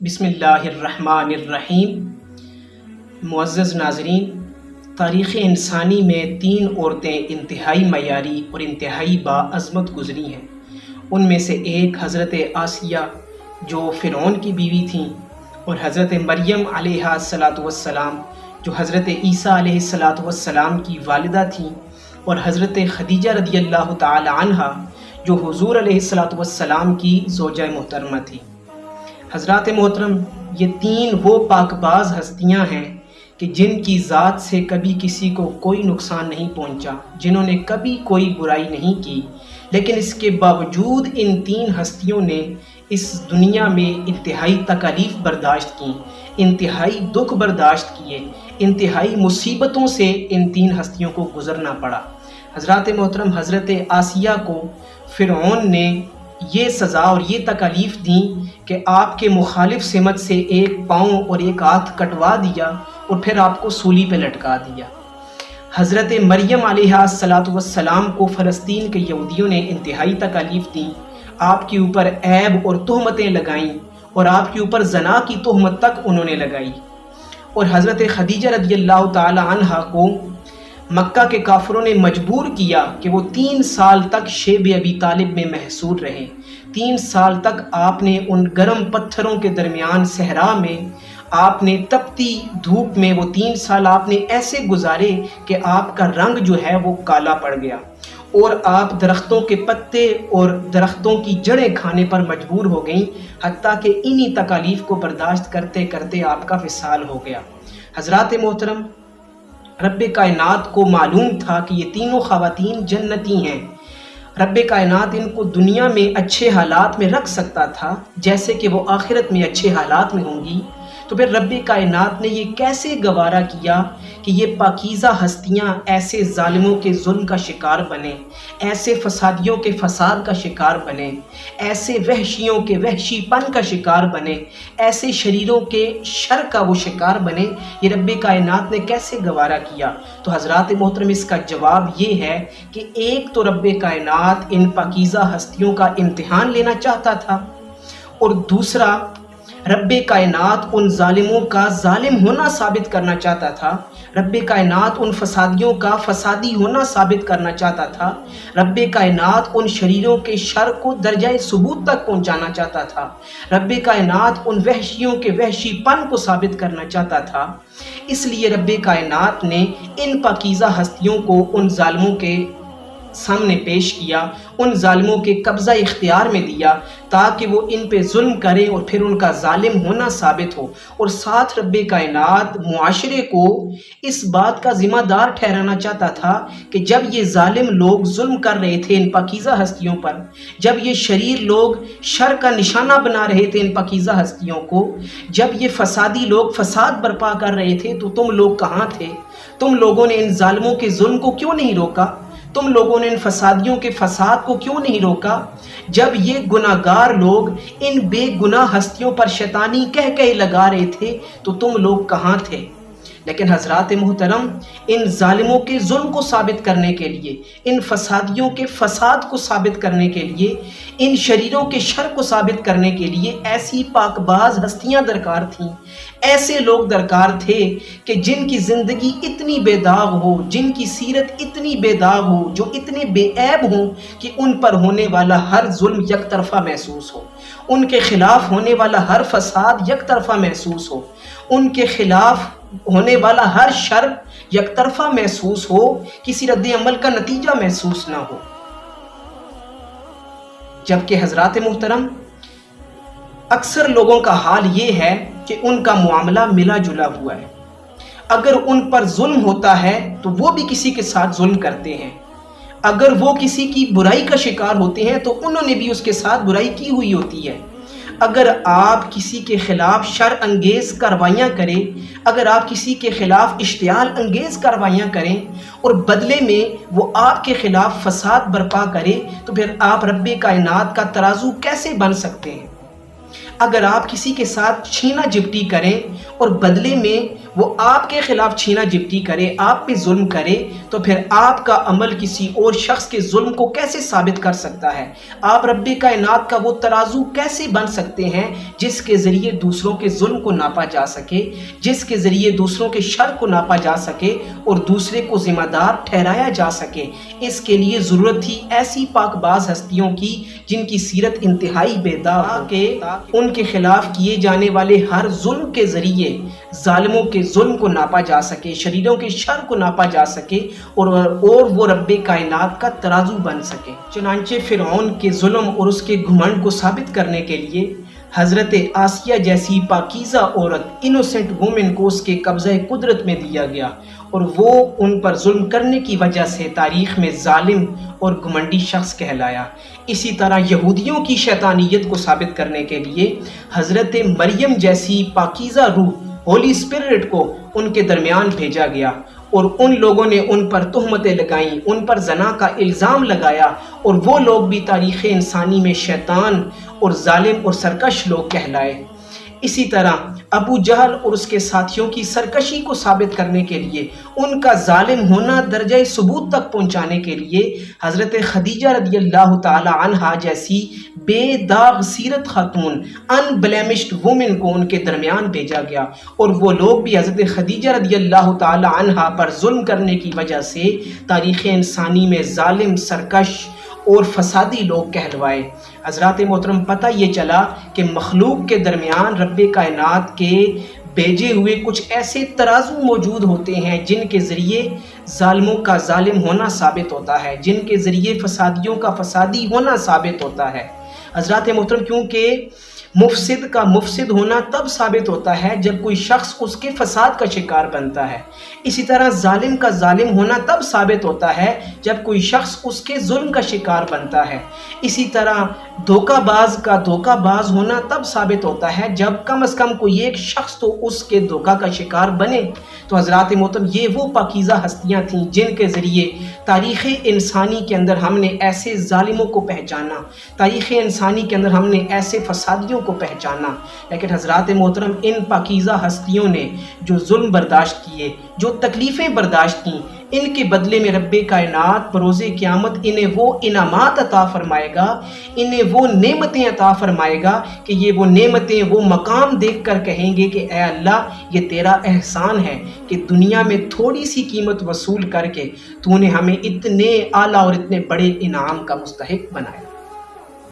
بسم اللہ الرحمن الرحیم۔ معزز ناظرین، تاریخ انسانی میں 3 عورتیں انتہائی معیاری اور انتہائی باعظمت گزری ہیں۔ ان میں سے ایک حضرت آسیہ جو فرعون کی بیوی تھیں، اور حضرت مریم علیہ السلام جو حضرت عیسیٰ علیہ السلام کی والدہ تھیں، اور حضرت خدیجہ رضی اللہ تعالی عنہا جو حضور علیہ السلام کی زوجہ محترمہ تھی۔ حضرات محترم، یہ 3 وہ پاک باز ہستیاں ہیں کہ جن کی ذات سے کبھی کسی کو کوئی نقصان نہیں پہنچا، جنہوں نے کبھی کوئی برائی نہیں کی، لیکن اس کے باوجود ان 3 ہستیوں نے اس دنیا میں انتہائی تکالیف برداشت کی، انتہائی دکھ برداشت کیے، انتہائی مصیبتوں سے ان 3 ہستیوں کو گزرنا پڑا۔ حضرات محترم، حضرت آسیہ کو فرعون نے یہ سزا اور یہ تکالیف دیں کہ آپ کے مخالف سمت سے ایک پاؤں اور ایک ہاتھ کٹوا دیا اور پھر آپ کو سولی پہ لٹکا دیا۔ حضرت مریم علیہ السلام کو فلسطین کے یہودیوں نے انتہائی تکالیف دیں، آپ کے اوپر عیب اور تہمتیں لگائیں، اور آپ کے اوپر زنا کی تہمت تک انہوں نے لگائی۔ اور حضرت خدیجہ رضی اللہ تعالی عنہا کو مکہ کے کافروں نے مجبور کیا کہ وہ 3 سال تک شیب ابی طالب میں محصور رہیں۔ 3 سال تک آپ نے ان گرم پتھروں کے درمیان صحرا میں، آپ نے تپتی دھوپ میں وہ 3 سال آپ نے ایسے گزارے کہ آپ کا رنگ جو ہے وہ کالا پڑ گیا، اور آپ درختوں کے پتے اور درختوں کی جڑیں کھانے پر مجبور ہو گئیں، حتیٰ کہ انہی تکالیف کو برداشت کرتے کرتے آپ کا وصال ہو گیا۔ حضرات محترم، رب کائنات کو معلوم تھا کہ یہ تینوں خواتین جنتی ہیں۔ رب کائنات ان کو دنیا میں اچھے حالات میں رکھ سکتا تھا جیسے کہ وہ آخرت میں اچھے حالات میں ہوں گی، تو پھر رب کائنات نے یہ کیسے گوارا کیا کہ یہ پاکیزہ ہستیاں ایسے ظالموں کے ظلم کا شکار بنیں، ایسے فسادیوں کے فساد کا شکار بنیں، ایسے وحشیوں کے وحشی پن کا شکار بنیں، ایسے شریروں کے شر کا وہ شکار بنیں؟ یہ رب کائنات نے کیسے گوارا کیا؟ تو حضرات محترم، اس کا جواب یہ ہے کہ ایک تو رب کائنات ان پاکیزہ ہستیوں کا امتحان لینا چاہتا تھا، اور دوسرا رب کائنات ان ظالموں کا ظالم ہونا ثابت کرنا چاہتا تھا، رب کائنات ان فسادیوں کا فسادی ہونا ثابت کرنا چاہتا تھا، رب کائنات ان شریروں کے شر کو درجہ ثبوت تک پہنچانا چاہتا تھا، رب کائنات ان وحشیوں کے وحشی پن کو ثابت کرنا چاہتا تھا۔ اس لیے رب کائنات نے ان پاکیزہ ہستیوں کو ان ظالموں کے سامنے پیش کیا، ان ظالموں کے قبضہ اختیار میں دیا، تاکہ وہ ان پہ ظلم کریں اور پھر ان کا ظالم ہونا ثابت ہو، اور ساتھ رب کائنات معاشرے کو اس بات کا ذمہ دار ٹھہرانا چاہتا تھا کہ جب یہ ظالم لوگ ظلم کر رہے تھے ان پاکیزہ ہستیوں پر، جب یہ شریر لوگ شر کا نشانہ بنا رہے تھے ان پاکیزہ ہستیوں کو، جب یہ فسادی لوگ فساد برپا کر رہے تھے، تو تم لوگ کہاں تھے؟ تم لوگوں نے ان ظالموں کے ظلم کو کیوں نہیں روکا؟ تم لوگوں نے ان فسادیوں کے فساد کو کیوں نہیں روکا؟ جب یہ گناہگار لوگ ان بے گناہ ہستیوں پر شیطانی کہہ لگا رہے تھے، تو تم لوگ کہاں تھے؟ لیکن حضرات محترم، ان ظالموں کے ظلم کو ثابت کرنے کے لیے، ان فسادیوں کے فساد کو ثابت کرنے کے لیے، ان شریروں کے شر کو ثابت کرنے کے لیے ایسی پاک باز ہستیاں درکار تھیں، ایسے لوگ درکار تھے کہ جن کی زندگی اتنی بے داغ ہو، جن کی سیرت اتنی بے داغ ہو، جو اتنے بے عیب ہوں کہ ان پر ہونے والا ہر ظلم یک طرفہ محسوس ہو، ان کے خلاف ہونے والا ہر فساد یک طرفہ محسوس ہو، ان کے خلاف ہونے والا ہر شر یک طرفہ محسوس ہو، کسی رد عمل کا نتیجہ محسوس نہ ہو۔ جبکہ حضرات محترم، اکثر لوگوں کا حال یہ ہے کہ ان کا معاملہ ملا جلا ہوا ہے۔ اگر ان پر ظلم ہوتا ہے تو وہ بھی کسی کے ساتھ ظلم کرتے ہیں، اگر وہ کسی کی برائی کا شکار ہوتے ہیں تو انہوں نے بھی اس کے ساتھ برائی کی ہوئی ہوتی ہے۔ اگر آپ کسی کے خلاف شر انگیز کاروائیاں کریں، اگر آپ کسی کے خلاف اشتعال انگیز کاروائیاں کریں اور بدلے میں وہ آپ کے خلاف فساد برپا کرے، تو پھر آپ رب کائنات کا ترازو کیسے بن سکتے ہیں؟ اگر آپ کسی کے ساتھ چھینا جھپٹی کریں اور بدلے میں وہ آپ کے خلاف چھینا جھپٹی کرے، آپ پہ ظلم کرے، تو پھر آپ کا عمل کسی اور شخص کے ظلم کو کیسے ثابت کر سکتا ہے؟ آپ رب کائنات کا وہ ترازو کیسے بن سکتے ہیں جس کے ذریعے دوسروں کے ظلم کو ناپا جا سکے، جس کے ذریعے دوسروں کے شر کو ناپا جا سکے اور دوسرے کو ذمہ دار ٹھہرایا جا سکے؟ اس کے لیے ضرورت تھی ایسی پاک باز ہستیوں کی جن کی سیرت انتہائی بیدار ہو کہ ان کے خلاف کیے جانے والے ہر ظلم کے ذریعے ظالموں کے ظلم کو ناپا جا سکے، شریروں کے شر کو ناپا جا سکے اور وہ رب کائنات کا ترازو بن سکے۔ چنانچہ فرعون کے ظلم اور اس کے گھمنڈ کو ثابت کرنے کے لیے حضرت آسیہ جیسی پاکیزہ عورت، انوسنٹ وومن کو اس کے قبضہ قدرت میں دیا گیا اور وہ ان پر ظلم کرنے کی وجہ سے تاریخ میں ظالم اور گھمنڈی شخص کہلایا۔ اسی طرح یہودیوں کی شیطانیت کو ثابت کرنے کے لیے حضرت مریم جیسی پاکیزہ روح، ہولی اسپرٹ کو ان کے درمیان بھیجا گیا اور ان لوگوں نے ان پر تہمتیں لگائیں، ان پر زنا کا الزام لگایا اور وہ لوگ بھی تاریخ انسانی میں شیطان اور ظالم اور سرکش لوگ کہلائے۔ اسی طرح ابو جہل اور اس کے ساتھیوں کی سرکشی کو ثابت کرنے کے لیے، ان کا ظالم ہونا درجہ ثبوت تک پہنچانے کے لیے حضرت خدیجہ رضی اللہ تعالی عنہا جیسی بے داغ سیرت خاتون، ان بلیمشڈ وومن کو ان کے درمیان بھیجا گیا اور وہ لوگ بھی حضرت خدیجہ رضی اللہ تعالی عنہا پر ظلم کرنے کی وجہ سے تاریخ انسانی میں ظالم، سرکش اور فسادی لوگ کہلوائے۔ حضرات محترم، پتہ یہ چلا کہ مخلوق کے درمیان رب کائنات کے بھیجے ہوئے کچھ ایسے ترازو موجود ہوتے ہیں جن کے ذریعے ظالموں کا ظالم ہونا ثابت ہوتا ہے، جن کے ذریعے فسادیوں کا فسادی ہونا ثابت ہوتا ہے۔ حضرات محترم، کیونکہ مفسد کا مفسد ہونا تب ثابت ہوتا ہے جب کوئی شخص اس کے فساد کا شکار بنتا ہے، اسی طرح ظالم کا ظالم ہونا تب ثابت ہوتا ہے جب کوئی شخص اس کے ظلم کا شکار بنتا ہے، اسی طرح دھوکہ باز کا دھوکہ باز ہونا تب ثابت ہوتا ہے جب کم از کم کوئی ایک شخص تو اس کے دھوکہ کا شکار بنے۔ تو حضرات محترم، یہ وہ پاکیزہ ہستیاں تھیں جن کے ذریعے تاریخ انسانی کے اندر ہم نے ایسے ظالموں کو پہچانا، تاریخ انسانی کے اندر ہم نے ایسے فسادیوں کو پہچانا۔ لیکن حضرات محترم، ان پاکیزہ ہستیوں نے جو ظلم برداشت کیے، جو تکلیفیں برداشت کیں، ان کے بدلے میں رب کائنات بروز قیامت انہیں وہ انعامات عطا فرمائے گا، انہیں وہ نعمتیں عطا فرمائے گا کہ یہ وہ نعمتیں، وہ مقام دیکھ کر کہیں گے کہ اے اللہ، یہ تیرا احسان ہے کہ دنیا میں تھوڑی سی قیمت وصول کر کے تو نے ہمیں اتنے اعلیٰ اور اتنے بڑے انعام کا مستحق بنایا۔